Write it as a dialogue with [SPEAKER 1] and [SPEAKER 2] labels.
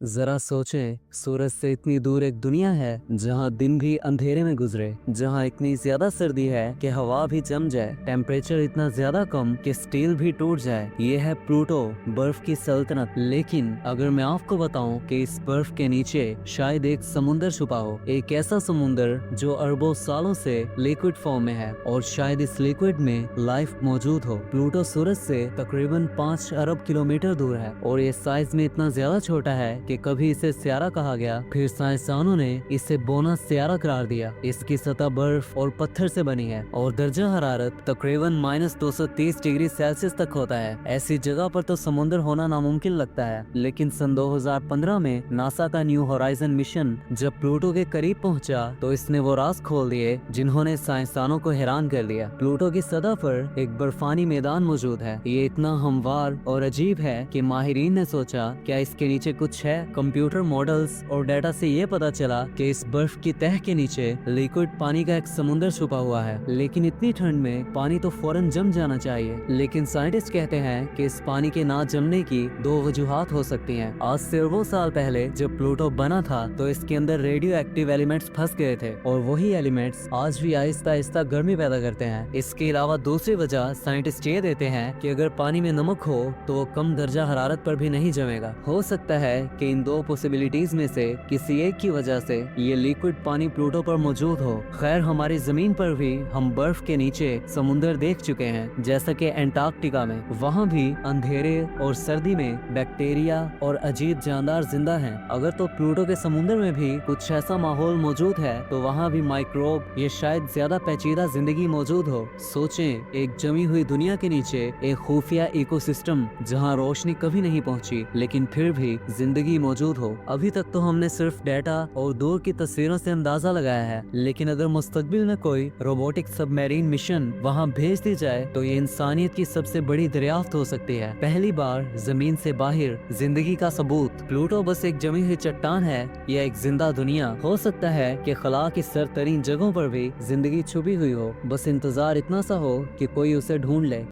[SPEAKER 1] जरा सोचें, सूरज से इतनी दूर एक दुनिया है जहाँ दिन भी अंधेरे में गुजरे, जहाँ इतनी ज्यादा सर्दी है कि हवा भी जम जाए, टेम्परेचर इतना ज्यादा कम कि स्टील भी टूट जाए। ये है प्लूटो, बर्फ की सल्तनत। लेकिन अगर मैं आपको बताऊं कि इस बर्फ के नीचे शायद एक समुंदर छुपा हो, एक ऐसा समुंदर जो अरबों सालों से लिक्विड फॉर्म में है और शायद इस लिक्विड में लाइफ मौजूद हो। प्लूटो सूरज से तकरीबन 5 अरब किलोमीटर दूर है और ये साइज में इतना ज्यादा छोटा है कि कभी इसे सियारा कहा गया, फिर साइंसदानों ने इसे बोना सियारा करार दिया। इसकी सतह बर्फ और पत्थर से बनी है और दर्जा हरारत तकरीबन -230 डिग्री सेल्सियस तक होता है। ऐसी जगह पर तो समुद्र होना नामुमकिन लगता है, लेकिन सन 2015 में नासा का न्यू होराइजन मिशन जब प्लूटो के करीब पहुंचा तो इसने वो राज खोल दिए जिन्होंने साइंसदानों को हैरान कर दिया। प्लूटो की सतह पर एक बर्फानी मैदान मौजूद है। ये इतना हमवार और अजीब है कि माहिरीन ने सोचा क्या इसके नीचे कुछ है। कंप्यूटर मॉडल्स और डाटा से ये पता चला कि इस बर्फ की तह के नीचे लिक्विड पानी का एक समुंदर छुपा हुआ है। लेकिन इतनी ठंड में पानी तो फौरन जम जाना चाहिए। लेकिन साइंटिस्ट कहते हैं कि इस पानी के ना जमने की दो वजूहात हो सकती हैं। आज से अरबों साल पहले जब प्लूटो बना था तो इसके अंदर रेडियो एक्टिव एलिमेंट्स फंस गए थे और वही एलिमेंट्स आज भी आहिस्ता आहिस्ता गर्मी पैदा करते हैं। इसके अलावा दूसरी वजह साइंटिस्ट ये देते हैं कि अगर पानी में नमक हो तो वो कम दर्जा हरारत पर भी नहीं जमेगा। हो सकता है कि इन दो पॉसिबिलिटीज में से किसी एक की वजह से ये लिक्विड पानी प्लूटो पर मौजूद हो। खैर, हमारी जमीन पर भी हम बर्फ के नीचे समुंदर देख चुके हैं, जैसा कि एंटार्क्टिका में। वहाँ भी अंधेरे और सर्दी में बैक्टीरिया और अजीब जानदार जिंदा हैं। अगर तो प्लूटो के समुंदर में भी कुछ ऐसा माहौल मौजूद है तो वहाँ भी माइक्रोब या शायद ज्यादा पेचीदा जिंदगी मौजूद हो। सोचें, एक जमी हुई दुनिया के नीचे एक खुफिया इकोसिस्टम जहाँ रोशनी कभी नहीं पहुँची लेकिन फिर भी जिंदगी मौजूद हो। अभी तक तो हमने सिर्फ डेटा और दूर की तस्वीरों से अंदाजा लगाया है, लेकिन अगर मुस्तकबिल में कोई रोबोटिक सबमरीन मिशन वहां भेज दी जाए तो ये इंसानियत की सबसे बड़ी दरियाफ्त हो सकती है। पहली बार जमीन से बाहर जिंदगी का सबूत। प्लूटो बस एक जमी हुई चट्टान है या एक जिंदा दुनिया? हो सकता है कि खला की सरतरीन जगहों पर भी जिंदगी छुपी हुई हो, बस इंतजार इतना सा हो कि कोई उसे ढूंढ ले।